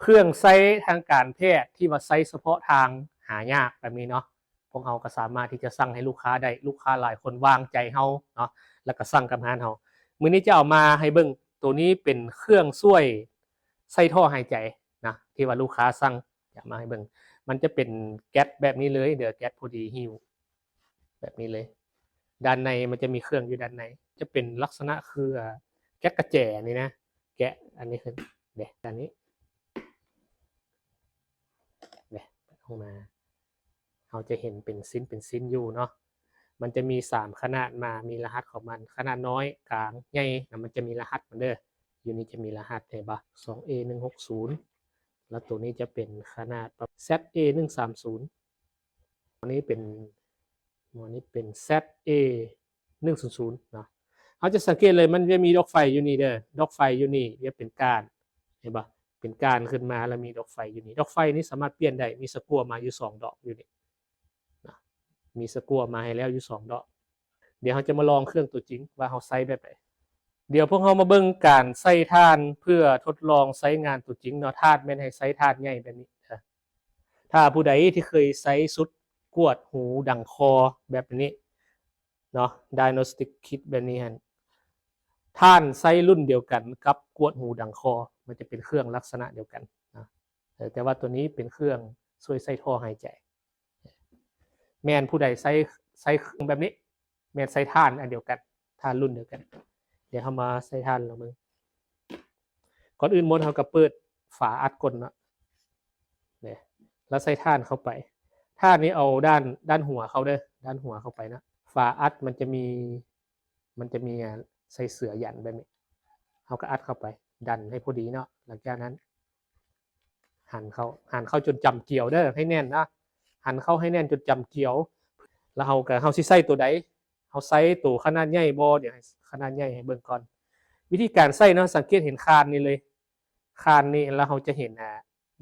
เครื่องไซส์ทางการแพทย์ที่ว่าไซส์เฉพาะทางหายากแบบนี้เนาะพวกเราก็สามารถที่จะสั่งให้ลูกค้าได้ลูกค้าหลายคนวางใจเฮาเนาะแล้วก็สั่งกับร้านเฮามื้อนี้จะเอามาให้เบิ่งตัวนี้เป็นเครื่องช่วยใส่ท่อหายใจนะที่ว่าลูกค้าสั่งอยากมาให้เบิ่งมันจะเป็นแก๊สแบบนี้เลยเดี๋ยวแก๊สพอดีหิวแบบนี้เลยด้านในมันจะมีเครื่องอยู่ด้านในจะเป็นลักษณะคือแก๊สกระแจนี่นะแกะอันนี้คือเดี๋ยวด้านนี้ออกมาเราจะเห็นเป็นชิ้นอยู่เนาะมันจะมี3ขนาดมามีรหัสของมันขนาดน้อยกลางใหญ่มันจะมีรหัสมันเด้ออยู่นี่จะมีรหัสเห็นปะ 2A160 แล้วตัวนี้จะเป็นขนาด ZA130 ตัวนี้เป็นZA100 เนาะเขาจะสังเกตเลยมันจะมีดอกไฟอยู่นี่เด้อดอกไฟอยู่นี่จะเป็นก้านเห็นปะเป็นก้านขึ้นมาแล้วมีดอกไฟอยู่นี่ดอกไฟนี้สามารถเปลี่ยนได้มีสกัวมาอยู่2ดอกอยู่นี่นะมีสกัวมาให้แล้วอยู่2ดอกเดี๋ยวเราจะมาลองเครื่องตัวจริงว่าเขาใช้แบบไหนเดี๋ยวพวกเรามาเบิ่งการใส่ถ่านเพื่อทดลองใช้งานตัวจริงเนาะถ่านแม่นให้ใช้ถ่านใหญ่แบบนี้ถ้าผู้ใดที่เคยใช้สุดกวดหูดังคอแบบนี้เนาะ Diagnostic Kit แบบนี้ฮะท่านไซส์รุ่นเดียวกันกับกวดหูดังคอมันจะเป็นเครื่องลักษณะเดียวกันนะแต่ว่าตัวนี้เป็นเครื่องช่วยใส่ท่อหายใจแมนผู้ใดใส่เครื่องแบบนี้แมนใส่ท่านอันเดียวกันท่านรุ่นเดียวกันเดี๋ยวเข้ามาใส่ท่านเรามึงก่อนอื่นมดเขาก็เปิดฝาอัดก้นเนาะเนี่ยแล้วใส่ท่านเข้าไปท่านนี้เอาด้านหัวเขาเด้อด้านหัวเข้าไปนะฝาอัดมันจะมีใส่เสือยันแบบนี้เขาก็อัดเข้าไปดันให้พอดีเนาะหลังจากนั้นหันเข้าจนจำเกี่ยวเด้อให้แน่นนะหันเข้าให้แน่นจนจำเกี่ยวแล้วเขาสิใส่ตัวใดเขาใส่ตัวขนาดใหญ่บ่เดี๋ยวขนาดใหญ่ให้เบิ่งก่อนวิธีการใส่เนาะสังเกตเห็นคานนี่เลยคานนี่แล้วเขาจะเห็น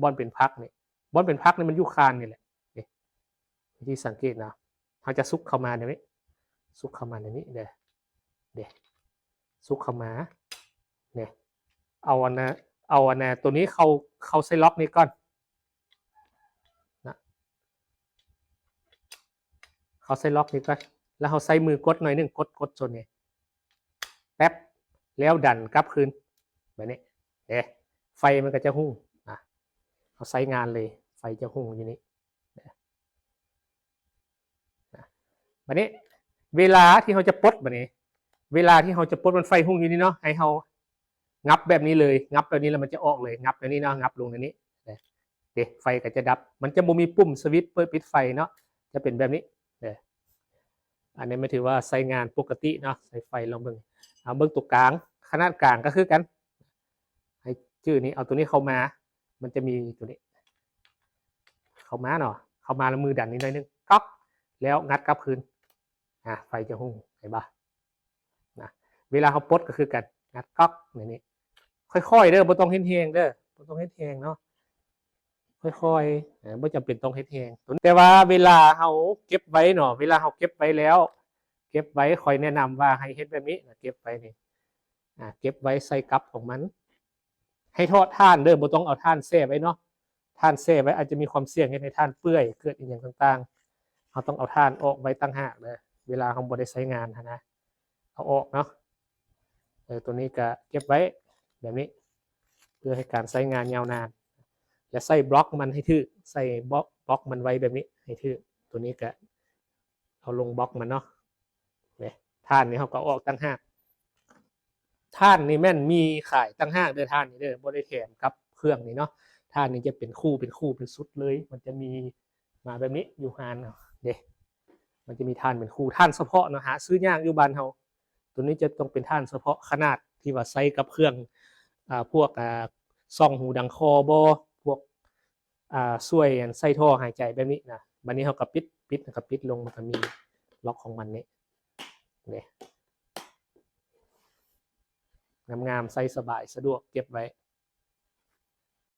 บอลเป็นพักนี่บอลเป็นพักนี่มันอยู่คานนี่แหละนี่วิธีสังเกตนะเขาจะซุกเข้ามาอย่างนี้ซุกเข้ามาอย่างนี้เด้ซุกเข้ามาเนี่ยเอาอันนะตัวนี้เขาใส่ล็อกนี้ก่อนนะเขาใส่ล็อกนี้ก่อนแล้วเขาใส่มือกดหน่อยนึงกดจนเนี่ยแป๊บแล้วดันกลับคืนแบบนี้ไฟมันก็จะหุ่งเขาใส่งานเลยไฟจะหุ่งอยู่นี้แบบนี้เวลาที่เขาจะปลดแบบนี้เวลาที่เขาจะปลดมันไฟหุ่งอยู่นี่เนาะให้เขางับแบบนี้เลยงับแบบนี้แล้วมันจะออกเลยงับแบบนี้เนาะงับลงในนี้ไฟก็จะดับมันจะบ่มีปุ่มสวิตช์เปิดปิดไฟเนาะจะเป็นแบบนี้อันนี้ไม่ถือว่าใช้งานปกติเนาะใส่ไฟลองเบิ่งเอาเบิ่งตัวกลางขนาดกลางก็คือกันให้ชื่อนี้เอาตัวนี้เข้ามามันจะมีตัวนี้เข้ามาเนาะเข้ามาแล้วมือดันนิดหน่อยนึงก๊อกแล้วงัดกลับคืนไฟจะหุ่งเห็นปะนะเวลาเขาปลดก็คือกันงัดก๊อกอย่างนี้ค่อยๆเด้อบ่ต้องเฮ็ดแฮงเด้อบ่ต้องเฮ็ดแฮงเนาะค่อยๆบ่จำเป็นต้องเฮ็ดแฮงแต่ว่าเวลาเฮาเก็บไว้เนาะเวลาเฮาเก็บไว้แล้วเก็บไว้คอยแนะนำว่าให้เฮ็ดแบบนี้เก็บไว้นี่เก็บไว้ใส่กับของมันให้ทอดท่านเด้อบ่ต้องเอาท่านแช่ไว้เนาะท่านแช่ไว้อาจจะมีความเสี่ยงให้ท่านเปื่อยเกิดอีกอย่างต่างๆเฮาต้องเอาท่านออกไว้ต่างหากเด้อเวลาเฮาบ่ได้ใช้งานนะเอาออกเนาะตัวนี้ก็เก็บไว้แบบนี้เพื่อให้การใช้งานยาวนานและใส่บล็อกมันให้ถือใส่บล็อกมันไว้แบบนี้ให้ถือตัวนี้ก็เอาลงบล็อกมันเนาะท่านนี้เขาก็ออกตั้งหากท่านนี่แม่นมีขายตั้งหากเด้อท่านนี่เด้อบ่ได้แถมกับเครื่องนี่เนาะท่านนี้จะเป็นคู่เป็นสุดเลยมันจะมีมาแบบนี้อยู่ฮานมันจะมีท่านเป็นคู่ท่านเฉพาะเนาะหาซื้อยากอยู่บ้านเฮาตัวนี้จะต้องเป็นท่านเฉพาะขนาดที่ว่าใส่กับเครื่องพวกซ่องหูดังคอบอพวกช่วยใส่ท่อหายใจแบบนี้นะวันนี้เขาก็ปิดนะครับปิดลงมันก็มีล็อกของมันนี่งามๆใส่สบายสะดวกเก็บไว้